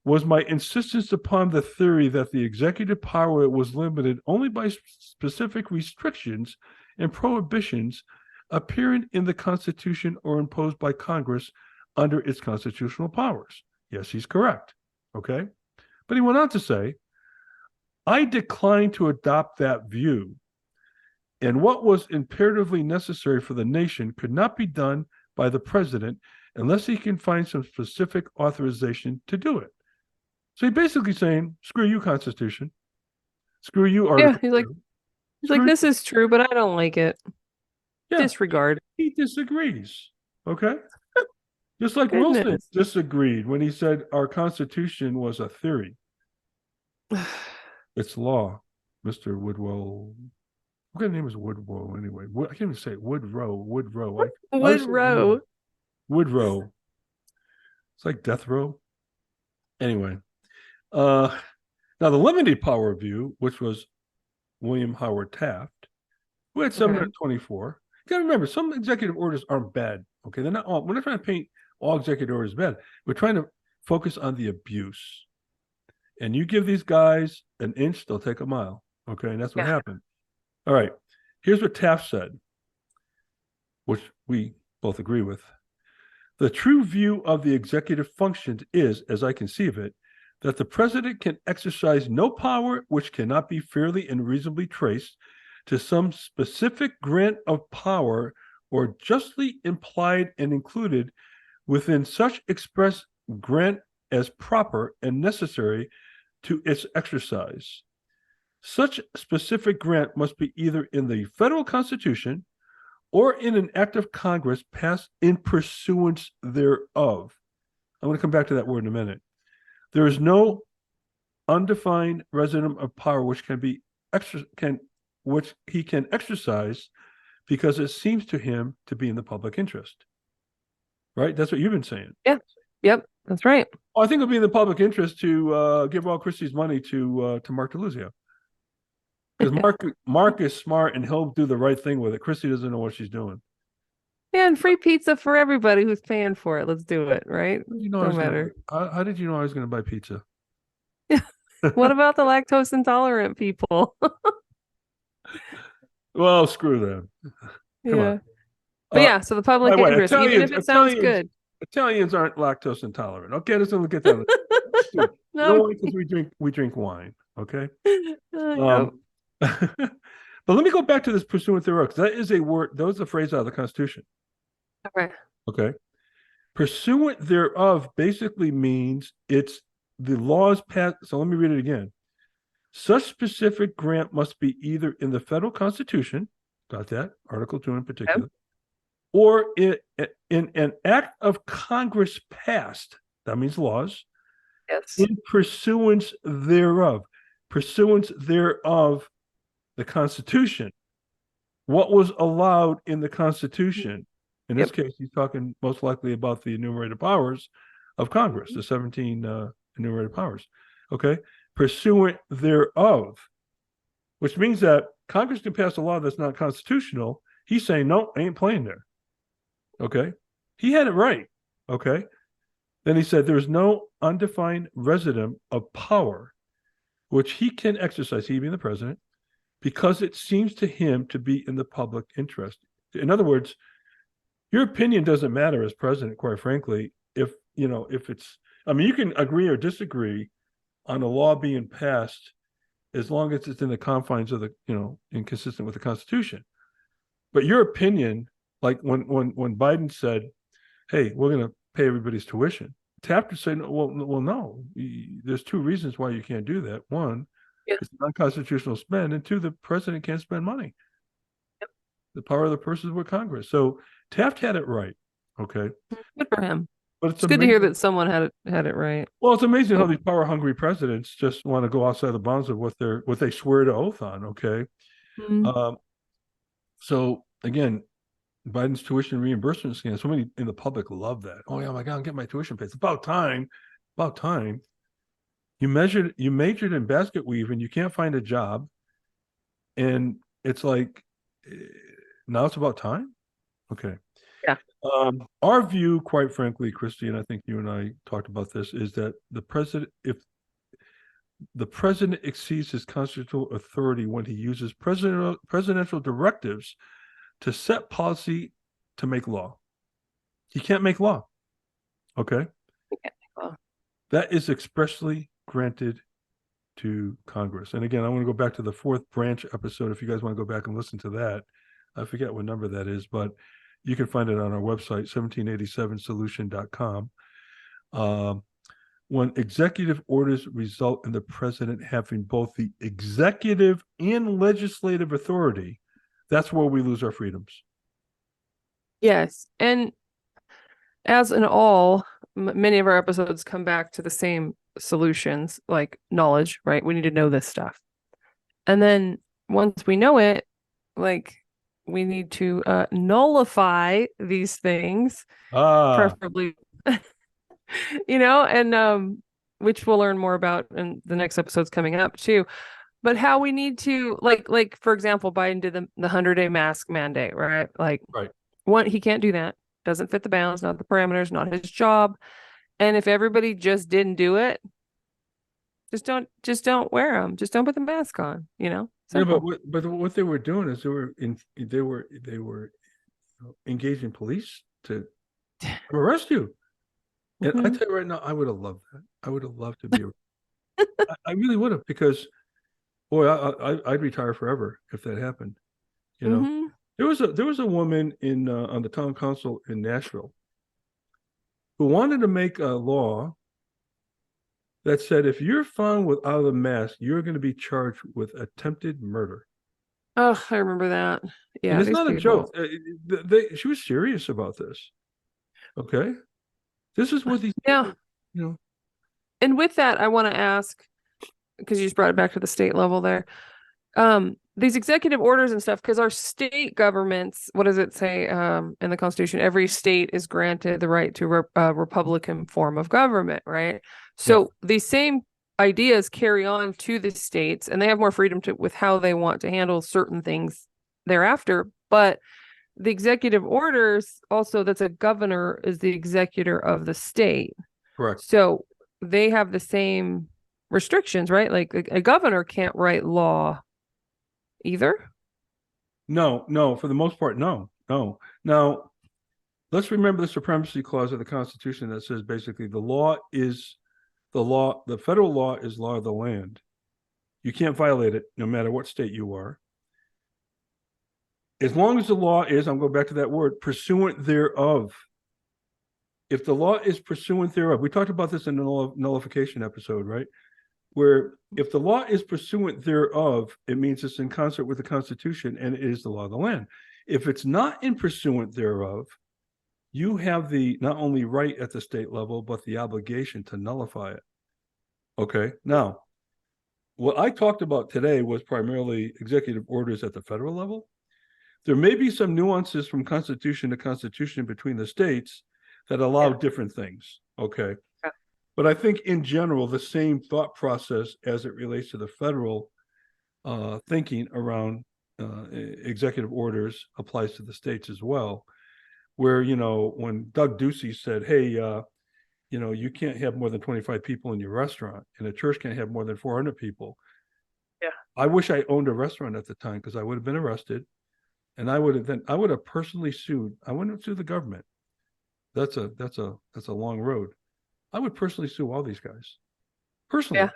was my insistence upon the theory that the executive power was limited only by specific restrictions and prohibitions appearing in the Constitution or imposed by Congress under its constitutional powers. Yes, he's correct. Okay. But he went on to say, I declined to adopt that view, and what was imperatively necessary for the nation could not be done by the president unless he can find some specific authorization to do it. So he's basically saying, screw you, Constitution. Screw you, Article. Yeah, he's like, this is true, but I don't like it. Yeah. Disregard. He disagrees. Okay. Just like Wilson disagreed when he said our Constitution was a theory. It's law, Mr. Woodwell. What kind of name is Woodrow anyway? I can't even say it. Woodrow. I Wood say row. Woodrow. It's like death row. Anyway, uh, now the limited power view, which was William Howard Taft, who had Okay. 724. You gotta remember, some executive orders aren't bad. Okay, they're not all. We're not trying to paint all executive orders bad. We're trying to focus on the abuse. And you give these guys an inch, they'll take a mile. Okay, and that's what Yeah. happened. All right, here's what Taft said, which we both agree with. The true view of the executive functions is, as I conceive it, that the president can exercise no power which cannot be fairly and reasonably traced to some specific grant of power or justly implied and included within such express grant as proper and necessary to its exercise. Such specific grant must be either in the federal constitution or in an act of Congress passed in pursuance thereof. I'm going to come back to that word in a minute. There is no undefined resident of power which he can exercise because it seems to him to be in the public interest. Right? That's what you've been saying. Yeah. Yep. That's right. Well, I think it would be in the public interest to give all Christie's money to Mark DeLuzio. Because Mark is smart and he'll do the right thing with it. Christy doesn't know what she's doing. Yeah, and free pizza for everybody who's paying for it. Let's do it, right? No matter. How did you know I was going to buy pizza? What about the lactose intolerant people? Well, screw them. Come on. But yeah, so the public interest, even if it sounds good. Italians aren't lactose intolerant. Okay, let's get that. No, because we drink wine. Okay. Yep. But let me go back to this pursuant thereof, because that is a word. That was a phrase out of the Constitution. Okay. Okay. Pursuant thereof basically means it's the laws passed. So let me read it again. Such specific grant must be either in the federal constitution, got that, Article 2 in particular, Yep. or in an act of Congress passed, that means laws, Yes. in pursuance thereof. Pursuance thereof, the Constitution. What was allowed in the Constitution? In this case, he's talking most likely about the enumerated powers of Congress, the 17 enumerated powers. Okay. Pursuant thereof, which means that Congress can pass a law that's not constitutional. He's saying, no, I ain't playing there. Okay. He had it right. Okay. Then he said, there's no undefined resident of power which he can exercise, he being the president, because it seems to him to be in the public interest. In other words, your opinion doesn't matter as president, quite frankly, if it's, I mean, you can agree or disagree on a law being passed as long as it's in the confines of the, inconsistent with the Constitution. But your opinion, like when Biden said, hey, we're going to pay everybody's tuition, Taft would say, well, no, there's two reasons why you can't do that. One, it's unconstitutional spend, and two, the president can't spend money. Yep. The power of the purse is with Congress. So Taft had it right. Okay. Good for him. But it's good to hear that someone had it right. Well, it's amazing how these power hungry presidents just want to go outside the bounds of what they swear to oath on. Okay. Mm-hmm. So again, Biden's tuition reimbursement scam. So many in the public love that. Oh yeah, my God, I'm getting my tuition paid. It's about time. About time. You majored in basket weave and you can't find a job. And it's like, now it's about time. Okay. Yeah. Our view, quite frankly, Christi, and I think you and I talked about this, is that if the president exceeds his constitutional authority when he uses presidential directives to set policy to make law. He can't make law. Okay? He can't make law. That is expressly granted to Congress. And again, I want to go back to the fourth branch episode. If you guys want to go back and listen to that, I forget what number that is, but you can find it on our website, 1787solution.com. When executive orders result in the president having both the executive and legislative authority, that's where we lose our freedoms. Yes. And as in all, many of our episodes come back to the same solutions, like knowledge, right? We need to know this stuff. And then once we know it, like we need to nullify these things, Ah, preferably, and which we'll learn more about in the next episodes coming up too. But how we need to like for example, Biden did the 100-day mask mandate, right? Like right. one, he can't do that. Doesn't fit the bounds, not the parameters, not his job. And if everybody just didn't do it, just don't wear them. Just don't put the mask on, Yeah, but Simple. what they were doing is they were engaging police to arrest you. And I Mhm. tell you right now, I would have loved that. I would have loved to be. I really would have, because boy, I'd retire forever if that happened. You know, Mhm. there was a woman in on the town council in Nashville who wanted to make a law that said if you're found without a mask, you're going to be charged with attempted murder. Oh, I remember that. And Yeah, it's these not a people. joke. She was serious about this. Okay, this is what these Yeah. people, you know. And with that, I want to ask, because you just brought it back to the state level there. These executive orders and stuff, because our state governments, what does it say in the Constitution? Every state is granted the right to a Republican form of government, right? Yeah, So these same ideas carry on to the states, and they have more freedom with how they want to handle certain things thereafter. But the executive orders also, that's a governor, is the executor of the state. correct. So they have the same restrictions, right? Like a governor can't write law either. No, no, for the most part, no, no. Now, let's remember the supremacy clause of the Constitution that says basically the law is the law, the federal law is law of the land. You can't violate it no matter what state you are. As long as the law is, I'm going back to that word, pursuant thereof. If the law is pursuant thereof, we talked about this in the nullification episode, right? Where if the law is pursuant thereof, it means it's in concert with the Constitution and it is the law of the land. If it's not in pursuant thereof, you have the not only right at the state level, but the obligation to nullify it. Okay. Now, what I talked about today was primarily executive orders at the federal level. There may be some nuances from constitution to constitution between the states that allow Yeah. different things. Okay. Yeah. But I think in general, the same thought process as it relates to the federal thinking around executive orders applies to the states as well. Where, when Doug Ducey said, hey, you can't have more than 25 people in your restaurant, and a church can't have more than 400 people. Yeah. I wish I owned a restaurant at the time, because I would have been arrested, and I would have personally sued. I wouldn't sue the government. That's a long road. I would personally sue all these guys personally.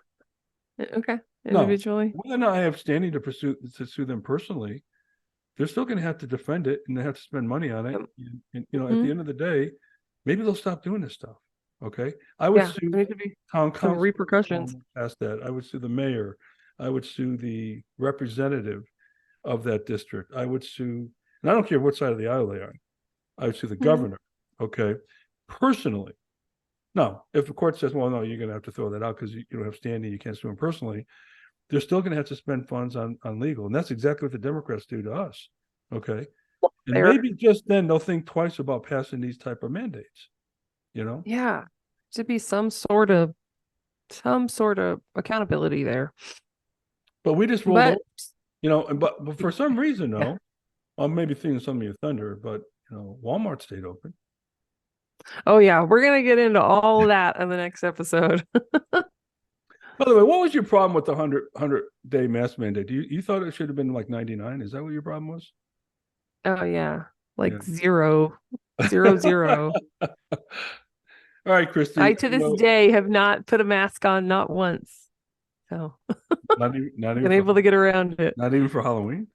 Yeah. Okay. No, Individually. whether or not I have standing to sue them personally, they're still going to have to defend it, and they have to spend money on it. And, at the Mhm. end of the day, maybe they'll stop doing this stuff. Okay, I would Yeah. sue There needs to be town some council repercussions. past that. I would sue the mayor. I would sue the representative of that district. I would sue, and I don't care what side of the aisle they are. I would sue the Mhm. governor. Okay, personally. Now, if the court says, well, no, you're going to have to throw that out because you don't have standing, you can't sue him personally, they're still going to have to spend funds on legal. And that's exactly what the Democrats do to us. Okay. And There. maybe just then they'll think twice about passing these type of mandates, you know? Yeah. Should be some sort of accountability there. But we just rolled But over, but for some reason, yeah. though, I'm maybe thinking some of your thunder, but, Walmart stayed open. Oh yeah, we're gonna get into all that in the next episode. By the way, what was your problem with the 100-day mask mandate? You thought it should have been like 99? Is that what your problem was? Oh yeah. Yeah. Like zero, zero, zero. All right, Christy. I to this day have not put a mask on, not once. So Not even been able to get around it. not even for Halloween.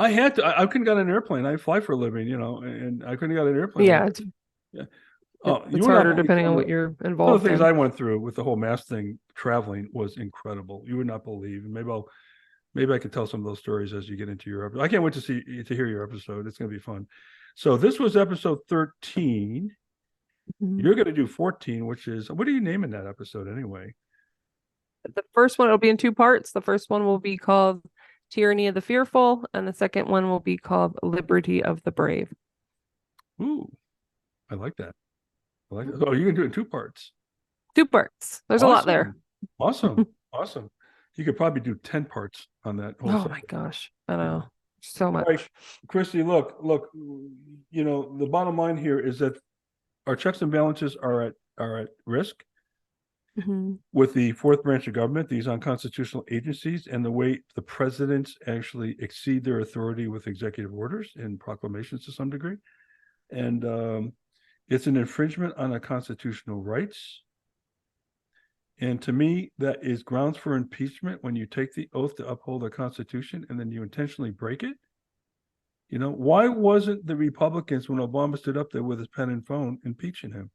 I had to. I couldn't get on an airplane. I fly for a living, and I couldn't get on an airplane. Yeah, Yeah. Oh, you it's were not harder believe depending on what you're some of involved the things in. I went through with the whole mask thing. Traveling was incredible. You would not believe. And maybe I can tell some of those stories as you get into your episode. I can't wait to hear your episode. It's going to be fun. So this was episode 13. Mhm. You're going to do 14, which is, what are you naming that episode anyway? The first one, it'll be in two parts. The first one will be called Tyranny of the Fearful, and the second one will be called Liberty of the Brave. Ooh, I like that. I like that. Oh, you can do it in two parts. Two parts. There's a lot there. Awesome. Awesome. You could probably do 10 parts on that whole Oh subject. my gosh. I know. So much. Right. Christy, look, the bottom line here is that our checks and balances are at risk with the fourth branch of government, these unconstitutional agencies, and the way the presidents actually exceed their authority with executive orders and proclamations to some degree. And it's an infringement on our constitutional rights. And to me, that is grounds for impeachment when you take the oath to uphold the Constitution and then you intentionally break it. Why wasn't the Republicans, when Obama stood up there with his pen and phone, impeaching him?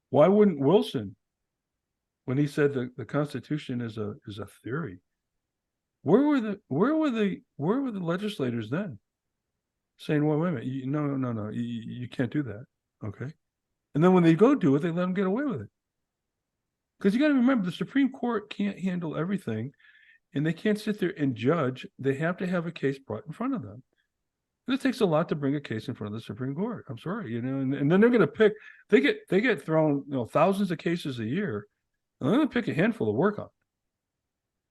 Why wouldn't Wilson, when he said the Constitution is a theory? Where were the legislators then? Saying, well, wait a minute, no, you can't do that. Okay. And then when they go do it, they let them get away with it. Because you got to remember, the Supreme Court can't handle everything, and they can't sit there and judge. They have to have a case brought in front of them. And it takes a lot to bring a case in front of the Supreme Court. I'm sorry, and then they're going to pick. They get thrown, thousands of cases a year, and they're going to pick a handful to work on.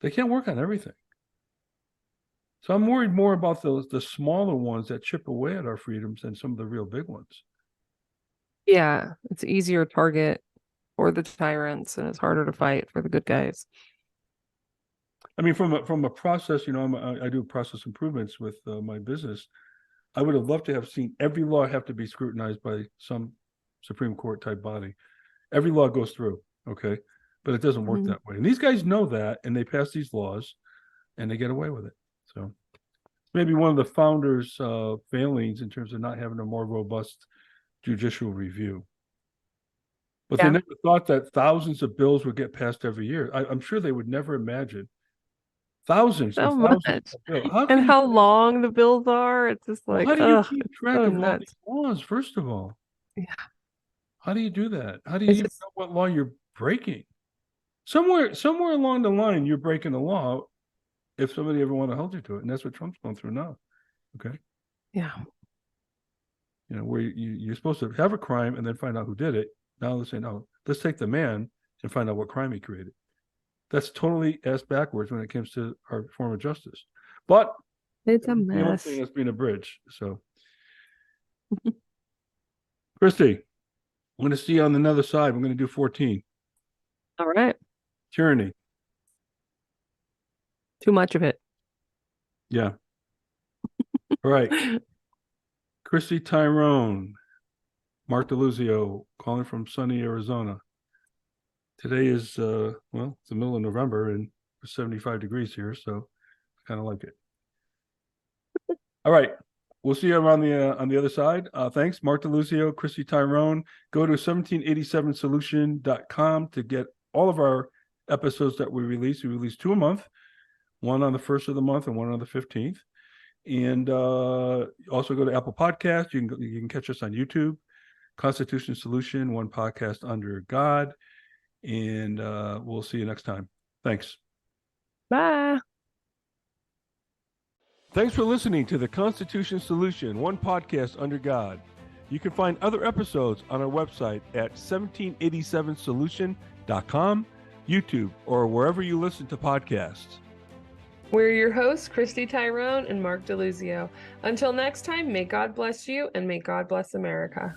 They can't work on everything. So I'm worried more about the smaller ones that chip away at our freedoms than some of the real big ones. Yeah, it's easier target for the tyrants, and it's harder to fight for the good guys. I mean, from a process, I do process improvements with my business. I would have loved to have seen every law have to be scrutinized by some Supreme Court type body. Every law goes through, okay, but it doesn't work that way. And these guys know that, and they pass these laws, and they get away with it. So maybe one of the founders' failings in terms of not having a more robust judicial review. But they never thought that thousands of bills would get passed every year. I'm sure they would never imagine thousands and thousands of bills. And how long the bills are. It's just like, how do you keep track of all these laws, first of all? Yeah. How do you do that? How do you even know what law you're breaking? Somewhere along the line, you're breaking the law if somebody ever want to hold you to it. And that's what Trump's going through now. Okay. Yeah. Where you're supposed to have a crime and then find out who did it. Now they're saying, no, let's take the man and find out what crime he created. That's totally ass backwards when it comes to our form of justice. But it's a mess. The only thing that's been a bridge. So, Christy, I'm going to see you on another side. We're going to do 14. All right. Tyranny. Too much of it. Yeah. All right. Christi, Tyrone. Mark DeLuzio calling from sunny Arizona. Today is, it's the middle of November and it's 75 degrees here, so I kind of like it. All right. We'll see you on the other side. Thanks, Mark DeLuzio, Christi, Tyrone. Go to 1787solution.com to get all of our episodes that we release. We release 2 a month, one on the 1st of the month and one on the 15th. And also go to Apple Podcasts. You can catch us on YouTube. Constitution Solution, one podcast under God. And we'll see you next time. Thanks. Bye. Thanks for listening to the Constitution Solution, one podcast under God. You can find other episodes on our website at 1787solution.com, YouTube, or wherever you listen to podcasts. We're your hosts, Christi, Tyrone, and Mark DeLuzio. Until next time, may God bless you and may God bless America.